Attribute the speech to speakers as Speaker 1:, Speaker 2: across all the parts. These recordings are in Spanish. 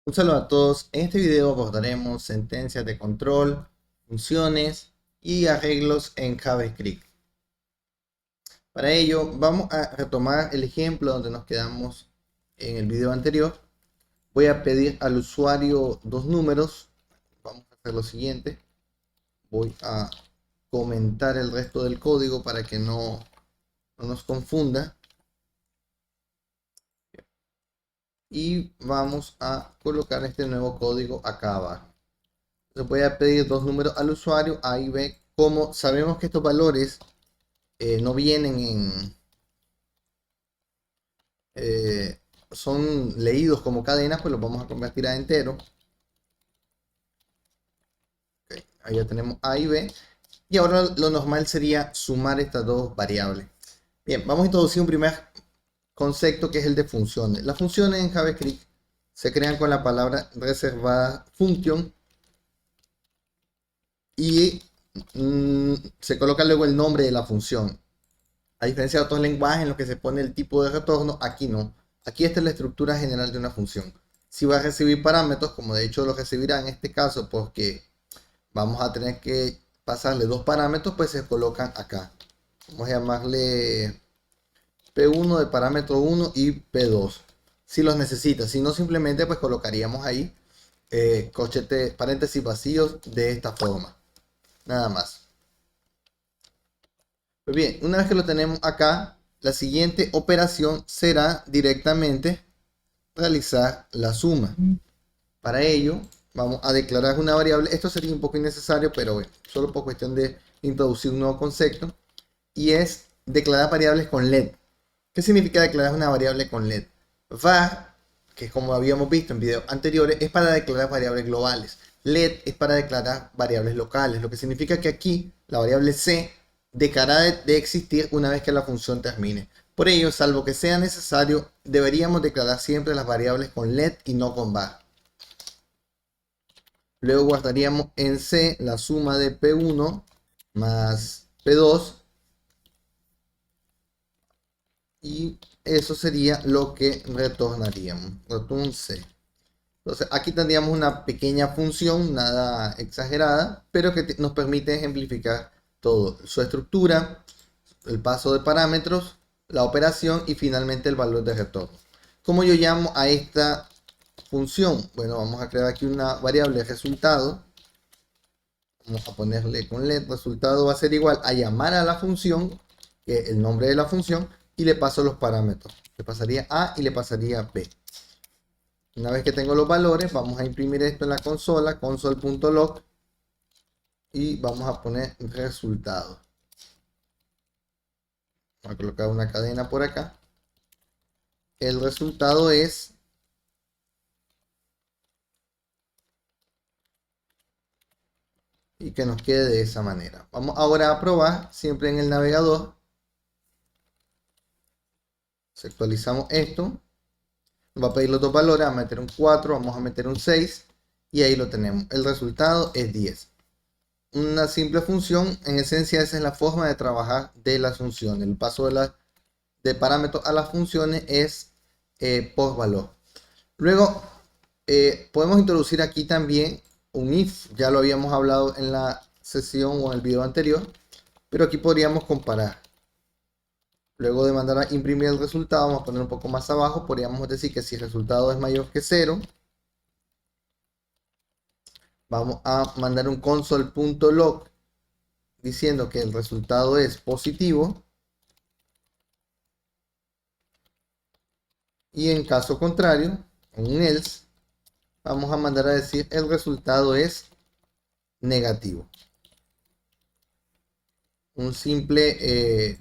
Speaker 1: Un saludo a todos. En este video abordaremos sentencias de control, funciones y arreglos en JavaScript. Para ello, vamos a retomar el ejemplo donde nos quedamos en el video anterior. Voy a pedir al usuario dos números. Vamos a hacer lo siguiente. Voy a comentar el resto del código para que no nos confunda. Y vamos a colocar este nuevo código acá abajo. Entonces voy a pedir dos números al usuario, A y B. Como sabemos que estos valores no vienen son leídos como cadenas, pues los vamos a convertir a entero. Okay, ahí ya tenemos A y B. Y ahora lo normal sería sumar estas dos variables. Bien, vamos a introducir un primer concepto que es el de funciones. Las funciones en JavaScript se crean con la palabra reservada function y se coloca luego el nombre de la función. A diferencia de otros lenguajes en los que se pone el tipo de retorno, aquí no. Aquí esta es la estructura general de una función. Si va a recibir parámetros, como de hecho lo recibirá en este caso, porque vamos a tener que pasarle dos parámetros, pues se colocan acá. Vamos a llamarle P1 de parámetro 1 y P2. Si los necesita, si no simplemente pues colocaríamos ahí paréntesis vacíos de esta forma. Nada más. Pues bien, una vez que lo tenemos acá, la siguiente operación será directamente realizar la suma. Para ello, vamos a declarar una variable. Esto sería un poco innecesario, pero bueno, solo por cuestión de introducir un nuevo concepto. Y es declarar variables con LED. ¿Qué significa declarar una variable con LED? Var, que es como habíamos visto en videos anteriores, es para declarar variables globales. LED es para declarar variables locales, lo que significa que aquí la variable C dejará de existir una vez que la función termine. Por ello, salvo que sea necesario, deberíamos declarar siempre las variables con LED y no con var. Luego guardaríamos en C la suma de P1 más P2 y eso sería lo que retornaríamos. Return C. Entonces aquí tendríamos una pequeña función, nada exagerada, pero que nos permite ejemplificar todo. Su estructura, el paso de parámetros, la operación y finalmente el valor de retorno. ¿Cómo yo llamo a esta función? Bueno, vamos a crear aquí una variable resultado. Vamos a ponerle con LED. Resultado va a ser igual a llamar a la función, que es el nombre de la función, y le paso los parámetros. Le pasaría A y le pasaría B. Una vez que tengo los valores, vamos a imprimir esto en la consola, console.log, y vamos a poner resultado. Voy a colocar una cadena por acá. El resultado es y que nos quede de esa manera. Vamos ahora a probar siempre en el navegador. Si actualizamos esto, nos va a pedir los dos valores, vamos a meter un 4, vamos a meter un 6 y ahí lo tenemos. El resultado es 10. Una simple función, en esencia esa es la forma de trabajar de las funciones. El paso de parámetros a las funciones es por valor. Luego podemos introducir aquí también un if, ya lo habíamos hablado en la sesión o en el video anterior, pero aquí podríamos comparar. Luego de mandar a imprimir el resultado, vamos a poner un poco más abajo, podríamos decir que si el resultado es mayor que 0, vamos a mandar un console.log diciendo que el resultado es positivo. Y en caso contrario, un else, vamos a mandar a decir el resultado es negativo. Un simple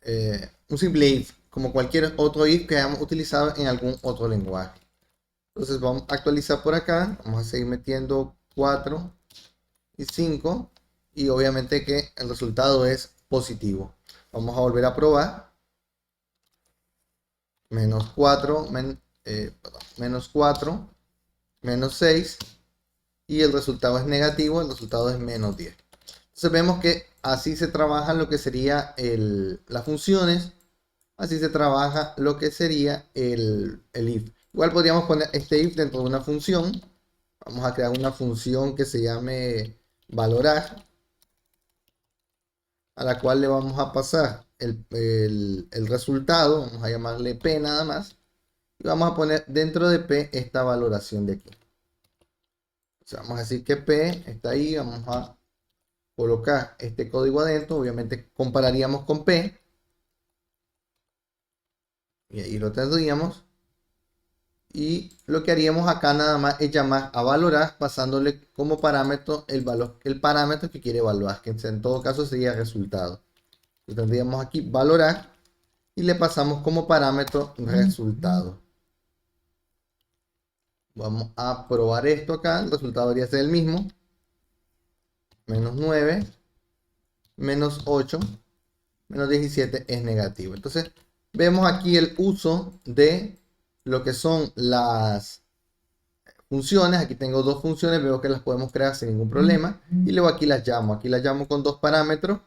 Speaker 1: if, como cualquier otro if que hayamos utilizado en algún otro lenguaje. Entonces vamos a actualizar por acá, vamos a seguir metiendo 4 y 5 y obviamente que el resultado es positivo. Vamos a volver a probar. Menos 4, menos 4, menos 6 y el resultado es negativo, el resultado es menos 10. Entonces vemos que así se trabaja lo que sería las funciones, así se trabaja lo que sería el if. Igual podríamos poner este if dentro de una función. Vamos a crear una función que se llame valorar, a la cual le vamos a pasar el resultado. Vamos a llamarle p nada más. Y vamos a poner dentro de p esta valoración de aquí. O sea, vamos a decir que p está ahí. Vamos a colocar este código adentro. Obviamente compararíamos con p. Y ahí lo tendríamos. Y lo que haríamos acá nada más es llamar a valorar pasándole como parámetro el valor, el parámetro que quiere evaluar, que en todo caso sería resultado. Lo tendríamos aquí valorar y le pasamos como parámetro resultado. Vamos a probar esto acá. El resultado debería ser el mismo. Menos 9, menos 8, menos 17 es negativo. Entonces vemos aquí el uso de lo que son las funciones. Aquí tengo dos funciones, veo que las podemos crear sin ningún problema. Y luego aquí las llamo. Aquí las llamo con dos parámetros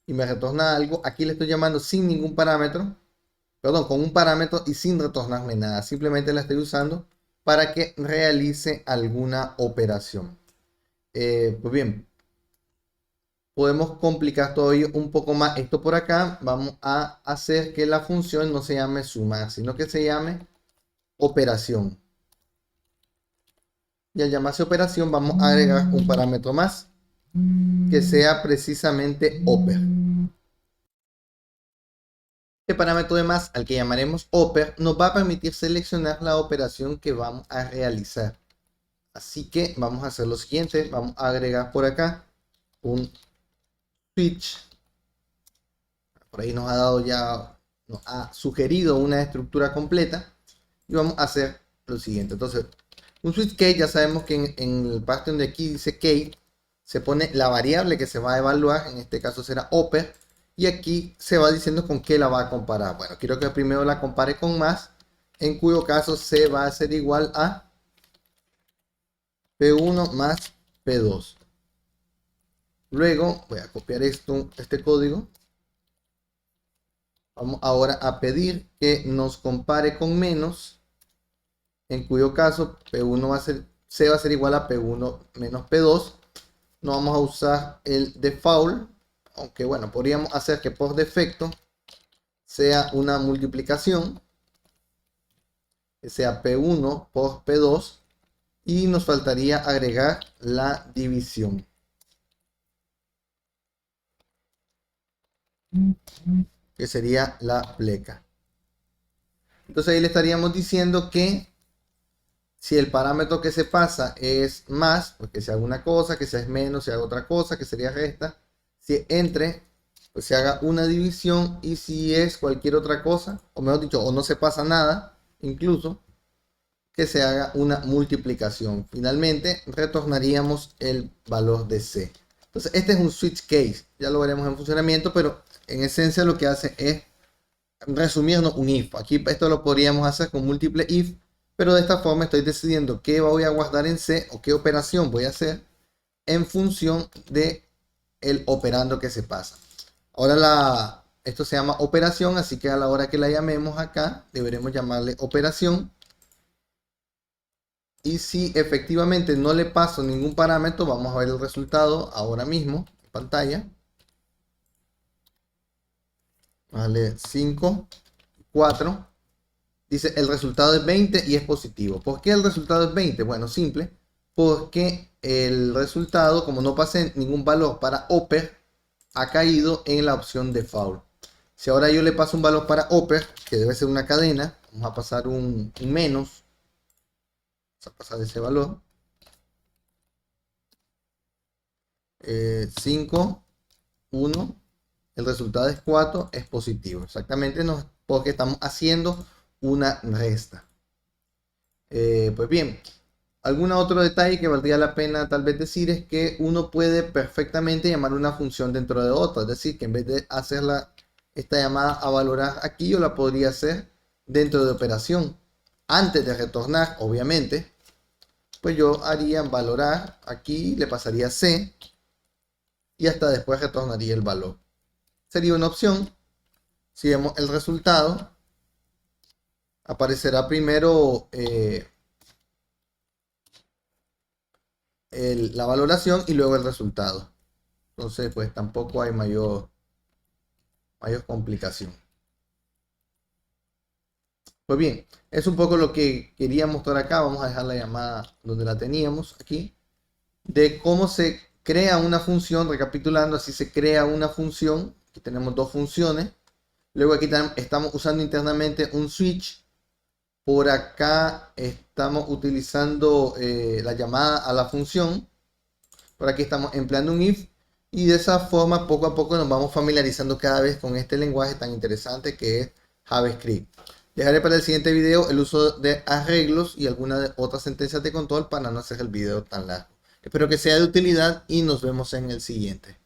Speaker 1: y me retorna algo. Aquí le estoy llamando sin ningún parámetro. Perdón, con un parámetro y sin retornarme nada. Simplemente la estoy usando para que realice alguna operación. Pues bien, podemos complicar todavía un poco más esto por acá. Vamos a hacer que la función no se llame sumar, sino que se llame operación. Y al llamarse operación vamos a agregar un parámetro más que sea precisamente oper. Este parámetro de más, al que llamaremos oper, nos va a permitir seleccionar la operación que vamos a realizar. Así que vamos a hacer lo siguiente. Vamos a agregar por acá un switch. Por ahí nos ha dado ya, nos ha sugerido una estructura completa. Y vamos a hacer lo siguiente. Entonces, un switch case, ya sabemos que en el pattern de aquí dice case, se pone la variable que se va a evaluar, en este caso será oper, y aquí se va diciendo con qué la va a comparar. Bueno, quiero que primero la compare con más, en cuyo caso C va a ser igual a P1 más P2. Luego voy a copiar este código. Vamos ahora a pedir que nos compare con menos, en cuyo caso P1 va a ser, C va a ser igual a P1 menos P2. No vamos a usar el default, aunque bueno, podríamos hacer que por defecto sea una multiplicación, que sea P1 por P2, y nos faltaría agregar la división, que sería la pleca. Entonces ahí le estaríamos diciendo que si el parámetro que se pasa es más, pues que sea alguna cosa, que sea es menos, se haga otra cosa, que sería resta. Si entre, pues se haga una división, y si es cualquier otra cosa, o mejor dicho, o no se pasa nada, incluso, que se haga una multiplicación. Finalmente, retornaríamos el valor de C. Entonces, este es un switch case. Ya lo veremos en funcionamiento, pero en esencia lo que hace es resumirnos un if. Aquí esto lo podríamos hacer con múltiple if, pero de esta forma estoy decidiendo qué voy a guardar en C o qué operación voy a hacer en función de el operando que se pasa. Ahora esto se llama operación, así que a la hora que la llamemos acá, deberemos llamarle operación. Y si efectivamente no le paso ningún parámetro, vamos a ver el resultado ahora mismo en pantalla. Vale, 5, 4. Dice el resultado es 20 y es positivo. ¿Por qué el resultado es 20? Bueno, simple. Porque el resultado, como no pasé ningún valor para oper, ha caído en la opción default. Si ahora yo le paso un valor para oper, que debe ser una cadena, vamos a pasar un menos. Vamos a pasar ese valor. 5, 1. El resultado es 4, es positivo. Exactamente porque estamos haciendo una resta. Pues bien, algún otro detalle que valdría la pena tal vez decir es que uno puede perfectamente llamar una función dentro de otra. Es decir, que en vez de hacer esta llamada a valorar aquí, yo la podría hacer dentro de operación. Antes de retornar, obviamente, pues yo haría valorar aquí, le pasaría C y hasta después retornaría el valor. Sería una opción. Si vemos el resultado, aparecerá primero la valoración y luego el resultado. Entonces, pues tampoco hay mayor complicación. Pues bien, es un poco lo que quería mostrar acá. Vamos a dejar la llamada donde la teníamos aquí. De cómo se crea una función, recapitulando, así se crea una función. Aquí tenemos dos funciones. Luego aquí estamos usando internamente un switch. Por acá estamos utilizando la llamada a la función. Por aquí estamos empleando un if. Y de esa forma, poco a poco nos vamos familiarizando cada vez con este lenguaje tan interesante que es JavaScript. Dejaré para el siguiente video el uso de arreglos y algunas otras sentencias de control para no hacer el video tan largo. Espero que sea de utilidad y nos vemos en el siguiente.